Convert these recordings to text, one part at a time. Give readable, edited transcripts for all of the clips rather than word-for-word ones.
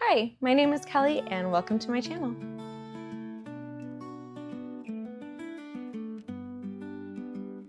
Hi, my name is Kelly and welcome to my channel.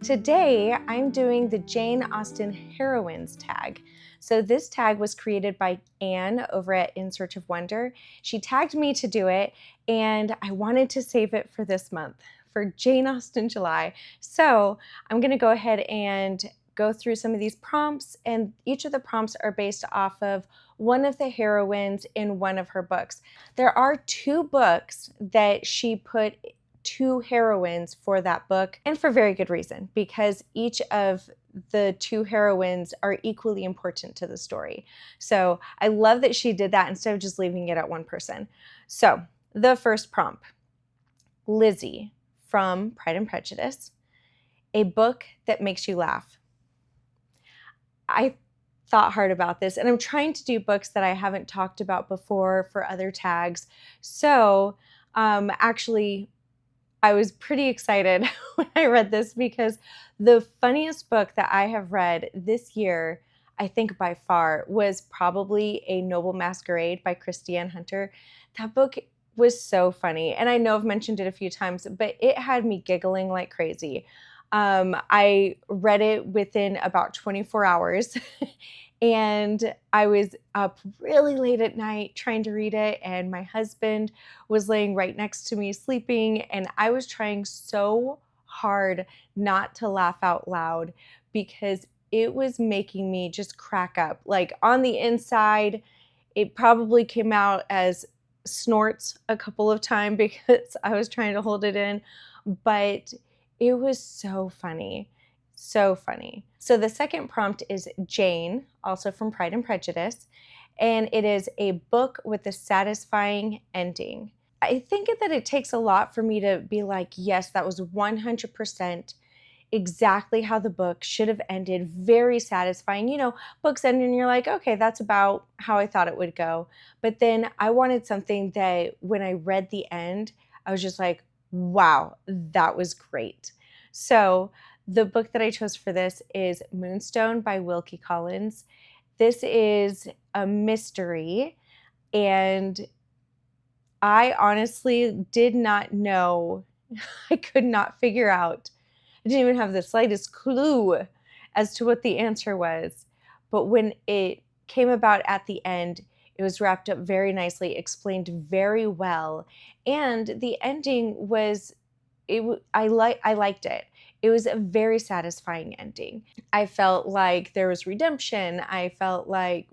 Today, I'm doing the Jane Austen Heroines tag. So this tag was created by Anne over at In Search of Wonder. She tagged me to do it and I wanted to save it for this month, for Jane Austen July. So I'm gonna go ahead and go through some of these prompts, and each of the prompts are based off of one of the heroines in one of her books. There are two books that she put two heroines for that book, and for very good reason, because each of the two heroines are equally important to the story. So I love that she did that instead of just leaving it at one person. So the first prompt, Lizzy from Pride and Prejudice, a book that makes you laugh. I thought hard about this, and I'm trying to do books that I haven't talked about before for other tags. So actually, I was pretty excited when I read this because the funniest book that I have read this year, I think by far, was probably A Noble Masquerade by Kristi and Hunter. That book was so funny, and I know I've mentioned it a few times, but it had me giggling like crazy. I read it within about 24 hours and I was up really late at night trying to read it, and my husband was laying right next to me sleeping, and I was trying so hard not to laugh out loud because it was making me just crack up. Like on the inside, it probably came out as snorts a couple of times because I was trying to hold it in, but it was so funny. So funny. So the second prompt is Jane, also from Pride and Prejudice, and it is a book with a satisfying ending. I think that it takes a lot for me to be like, yes, that was 100% exactly how the book should have ended. Very satisfying. You know, books end and you're like, okay, that's about how I thought it would go. But then I wanted something that when I read the end, I was just like, wow, that was great. So the book that I chose for this is Moonstone by Wilkie Collins. This is a mystery, and I honestly did not know, I could not figure out, I didn't even have the slightest clue as to what the answer was. But when it came about at the end, it was wrapped up very nicely, explained very well, and the ending was, I liked it. It was a very satisfying ending. I felt like there was redemption. I felt like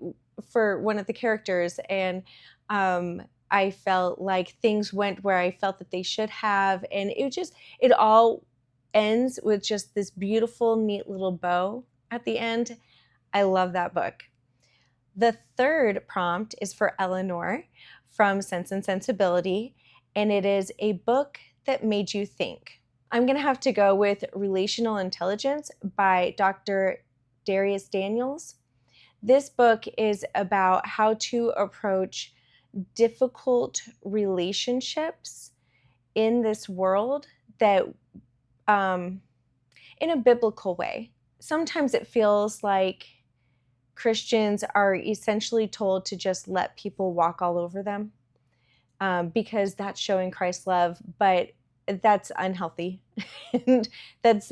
for one of the characters, and I felt like things went where I felt that they should have, and it all ends with just this beautiful, neat little bow at the end. I love that book. The third prompt is for Elinor from Sense and Sensibility, and it is a book that made you think. I'm going to have to go with Relational Intelligence by Dr. Dharius Daniels. This book is about how to approach difficult relationships in this world that in a biblical way. Sometimes it feels like Christians are essentially told to just let people walk all over them because that's showing Christ's love, but that's unhealthy. And that's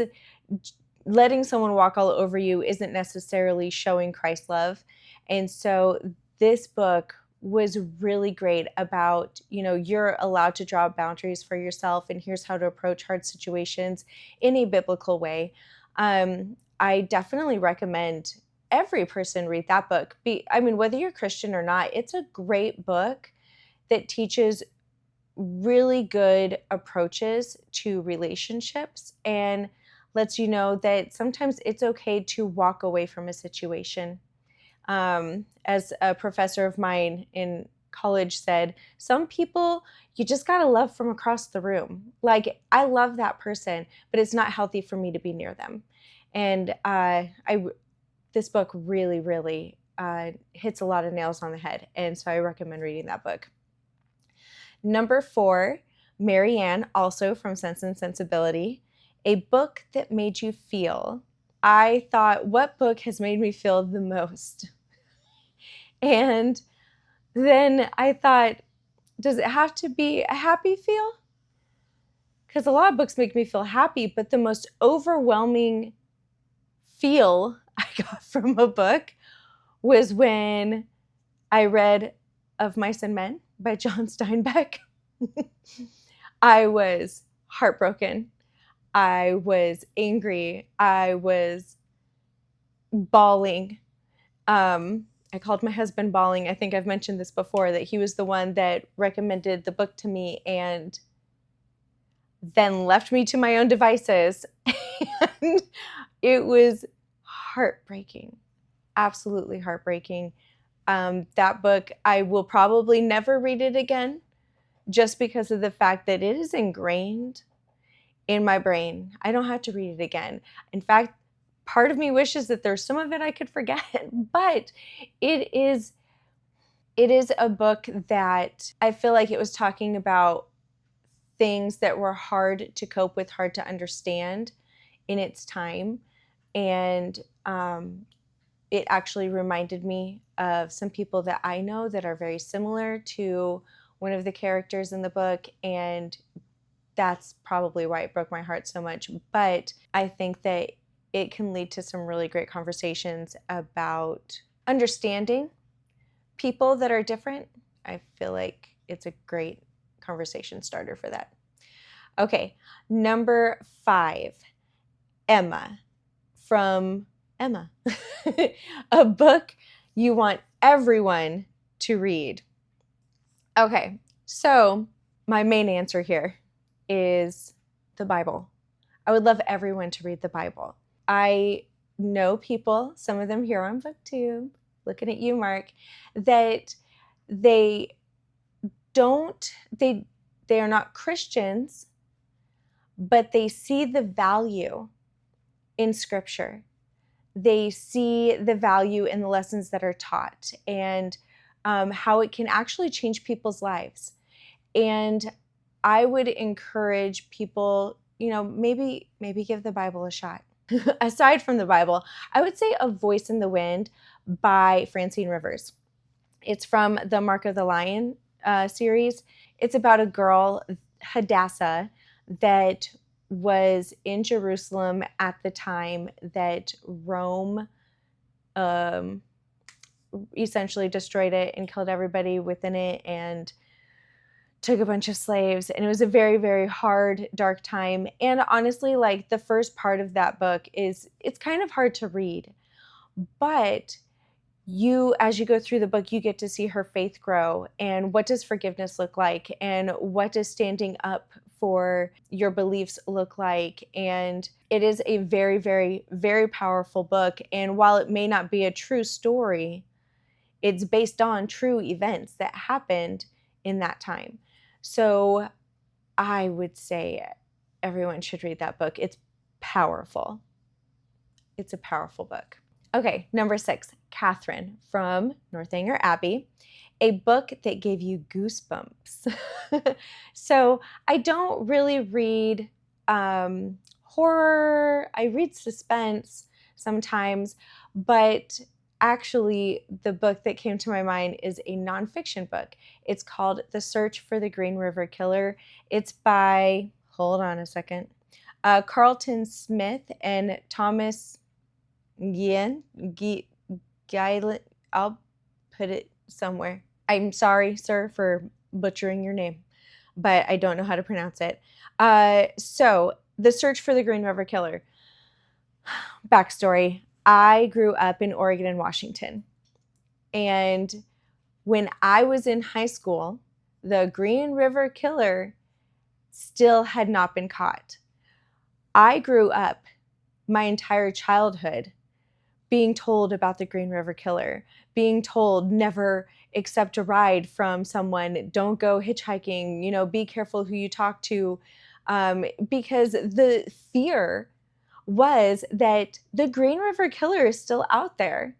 letting someone walk all over you isn't necessarily showing Christ's love. And so this book was really great about, you're allowed to draw boundaries for yourself, and here's how to approach hard situations in a biblical way. I definitely recommend every person read that book. Whether you're Christian or not, it's a great book that teaches really good approaches to relationships and lets you know that sometimes it's okay to walk away from a situation. As a professor of mine in college said, some people you just gotta love from across the room. Like, I love that person, but it's not healthy for me to be near them. And this book really, really hits a lot of nails on the head, and so I recommend reading that book. Number 4, Marianne, also from Sense and Sensibility, a book that made you feel. I thought, what book has made me feel the most? And then I thought, does it have to be a happy feel? Because a lot of books make me feel happy, but the most overwhelming feel I got from a book was when I read Of Mice and Men by John Steinbeck. I was heartbroken. I was angry. I was bawling. I called my husband bawling. I think I've mentioned this before, that he was the one that recommended the book to me and then left me to my own devices. And it was heartbreaking, absolutely heartbreaking. That book, I will probably never read it again, just because of the fact that it is ingrained in my brain. I don't have to read it again. In fact, part of me wishes that there's some of it I could forget, but it is a book that I feel like it was talking about things that were hard to cope with, hard to understand in its time. And it actually reminded me of some people that I know that are very similar to one of the characters in the book. And that's probably why it broke my heart so much. But I think that it can lead to some really great conversations about understanding people that are different. I feel like it's a great conversation starter for that. Okay, number 5, Emma, from Emma. A book you want everyone to read. Okay, so my main answer here is the Bible. I would love everyone to read the Bible. I know people, some of them here on BookTube, looking at you, Mark, that they are not Christians, but they see the value in Scripture. They see the value in the lessons that are taught and how it can actually change people's lives. And I would encourage people, maybe give the Bible a shot. Aside from the Bible, I would say A Voice in the Wind by Francine Rivers. It's from the Mark of the Lion series. It's about a girl, Hadassah, that was in Jerusalem at the time that Rome essentially destroyed it and killed everybody within it and took a bunch of slaves. And it was a very, very hard, dark time. And honestly, like, the first part of that book it's kind of hard to read. But as you go through the book, you get to see her faith grow. And what does forgiveness look like? And what does standing up for your beliefs look like? And it is a very, very, very powerful book. And while it may not be a true story, it's based on true events that happened in that time. So I would say everyone should read that book. It's powerful. It's a powerful book. Okay, number 6, Catherine from Northanger Abbey, a book that gave you goosebumps. So I don't really read horror. I read suspense sometimes, but actually the book that came to my mind is a nonfiction book. It's called The Search for the Green River Killer. It's by, hold on a second, Carlton Smith and Tomas Guillen. I'll put it somewhere. I'm sorry, sir, for butchering your name, but I don't know how to pronounce it. So, The Search for the Green River Killer. Backstory. I grew up in Oregon and Washington. And when I was in high school, the Green River Killer still had not been caught. I grew up my entire childhood being told about the Green River Killer, being told never accept a ride from someone, don't go hitchhiking, be careful who you talk to, because the fear was that the Green River Killer is still out there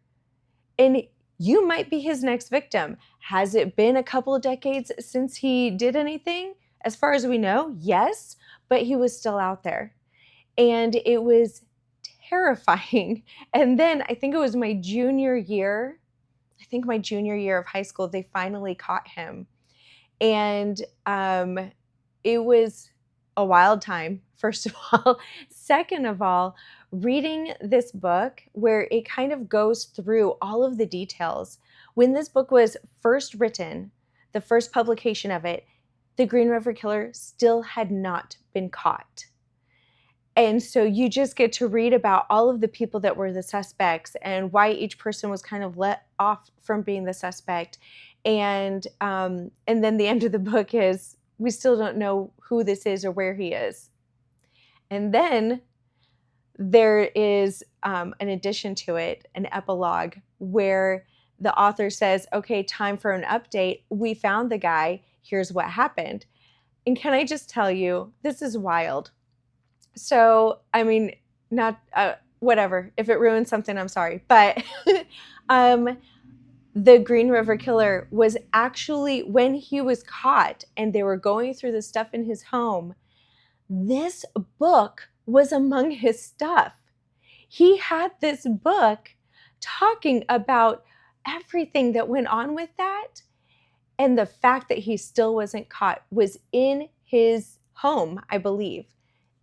and you might be his next victim. Has it been a couple of decades since he did anything? As far as we know, yes, but he was still out there. And it was terrifying. And then I think it was my junior year. I think my junior year of high school, they finally caught him. And it was a wild time, first of all. Second of all, reading this book where it kind of goes through all of the details. When this book was first written, the first publication of it, the Green River Killer still had not been caught. And so you just get to read about all of the people that were the suspects and why each person was kind of let off from being the suspect. And then the end of the book is we still don't know who this is or where he is. And then there is an addition to it, an epilogue, where the author says, okay, time for an update. We found the guy. Here's what happened. And can I just tell you, this is wild. So, I mean, not whatever. If it ruins something, I'm sorry. But the Green River Killer was actually, when he was caught and they were going through the stuff in his home, this book was among his stuff. He had this book talking about everything that went on with that. And the fact that he still wasn't caught was in his home, I believe.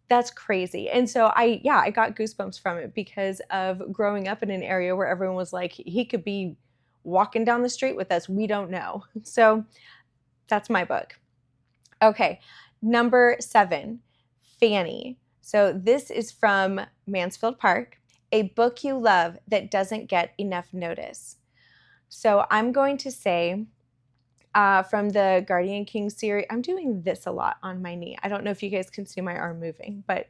That's crazy. And so I got goosebumps from it because of growing up in an area where everyone was like, he could be walking down the street with us. We don't know. So that's my book. Okay. Number 7, Fanny. So this is from Mansfield Park, a book you love that doesn't get enough notice. So I'm going to say from the Guardian King series, I'm doing this a lot on my knee. I don't know if you guys can see my arm moving, but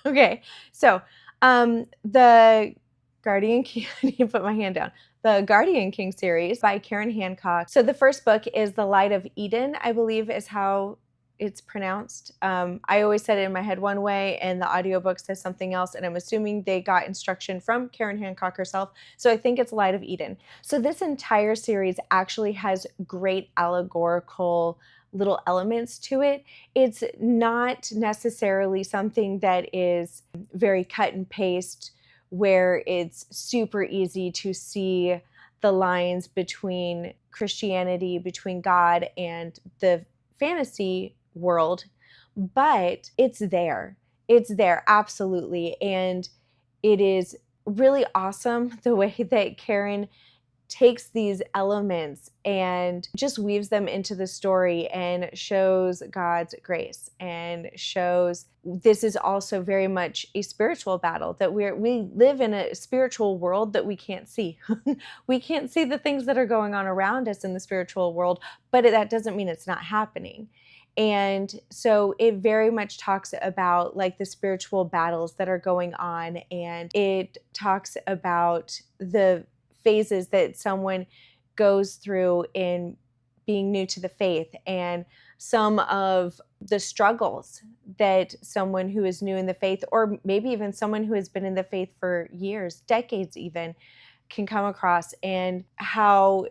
okay. So the Guardian King, I need to put my hand down. The Guardian King series by Karen Hancock. So the first book is The Light of Eden, I believe is how it's pronounced. I always said it in my head one way and the audiobook says something else, and I'm assuming they got instruction from Karen Hancock herself. So I think it's Light of Eden. So this entire series actually has great allegorical little elements to it. It's not necessarily something that is very cut and paste where it's super easy to see the lines between Christianity, between God and the fantasy world, but it's there. It's there, absolutely. And it is really awesome the way that Karen takes these elements and just weaves them into the story and shows God's grace and shows this is also very much a spiritual battle, that we live in a spiritual world that we can't see. We can't see the things that are going on around us in the spiritual world, but that doesn't mean it's not happening. And so it very much talks about like the spiritual battles that are going on, and it talks about the phases that someone goes through in being new to the faith and some of the struggles that someone who is new in the faith, or maybe even someone who has been in the faith for years, decades even, can come across, and how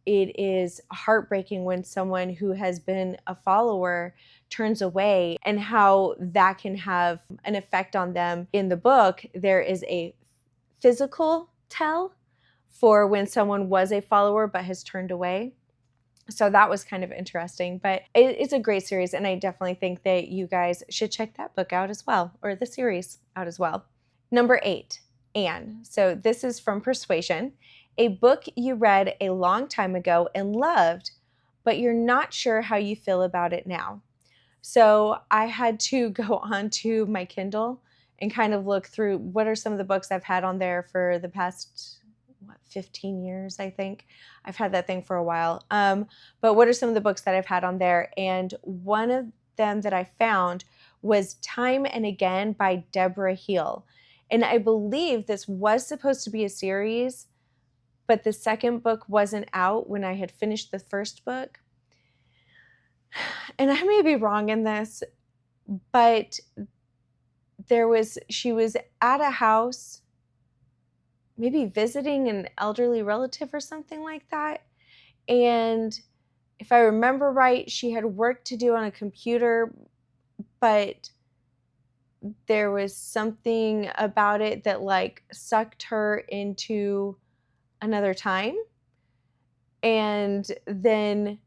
it is heartbreaking when someone who has been a follower turns away and how that can have an effect on them. In the book, there is a physical tell for when someone was a follower but has turned away. So that was kind of interesting, but it's a great series, and I definitely think that you guys should check that book out as well, or the series out as well. Number 8, Anne. So this is from Persuasion, a book you read a long time ago and loved, but you're not sure how you feel about it now. So I had to go onto my Kindle and kind of look through what are some of the books I've had on there for the past 15 years, I think. I've had that thing for a while. But what are some of the books that I've had on there? And one of them that I found was Time and Again by Deborah Heel. And I believe this was supposed to be a series, but the second book wasn't out when I had finished the first book. And I may be wrong in this, but she was at a house, maybe visiting an elderly relative or something like that. And if I remember right, she had work to do on a computer, but there was something about it that like sucked her into another time. And then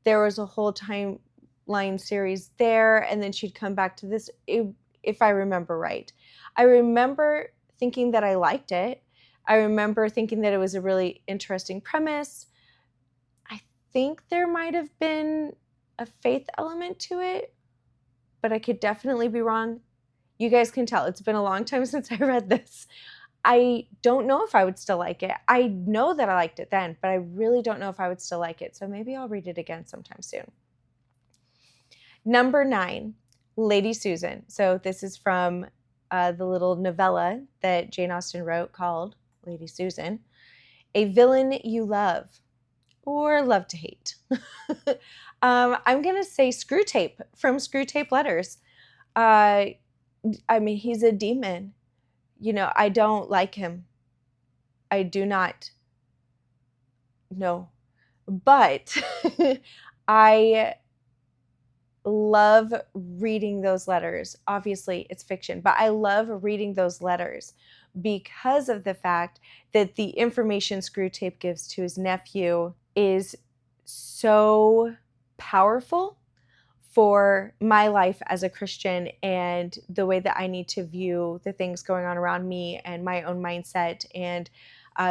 there was a whole timeline series there, and then she'd come back to this, if I remember right. I remember thinking that I liked it. I remember thinking that it was a really interesting premise. I think there might have been a faith element to it, but I could definitely be wrong. You guys can tell it's been a long time since I read this. I don't know if I would still like it. I know that I liked it then, but I really don't know if I would still like it. So maybe I'll read it again sometime soon. Number 9, Lady Susan. So this is from the little novella that Jane Austen wrote called Lady Susan. A villain you love or love to hate. I'm going to say Screwtape from Screwtape Letters. I mean, he's a demon. You know, I don't like him. I do not. No. But I love reading those letters. Obviously, it's fiction, but I love reading those letters because of the fact that the information Screwtape gives to his nephew is so powerful for my life as a Christian and the way that I need to view the things going on around me and my own mindset, and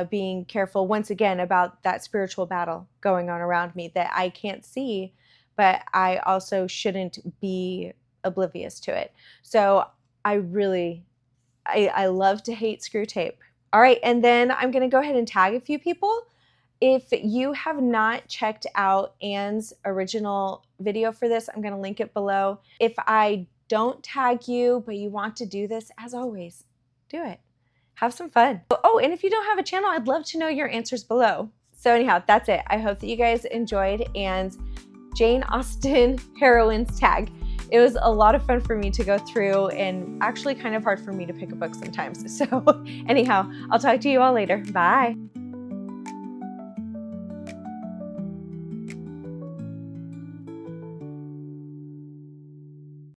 being careful once again about that spiritual battle going on around me that I can't see, but I also shouldn't be oblivious to it. So I love to hate Screwtape. All right, and then I'm going to go ahead and tag a few people. If you have not checked out Anne's original video for this, I'm going to link it below. If I don't tag you, but you want to do this, as always, do it. Have some fun. Oh, and if you don't have a channel, I'd love to know your answers below. So anyhow, that's it. I hope that you guys enjoyed Anne's Jane Austen Heroines tag. It was a lot of fun for me to go through and actually kind of hard for me to pick a book sometimes. So anyhow, I'll talk to you all later. Bye.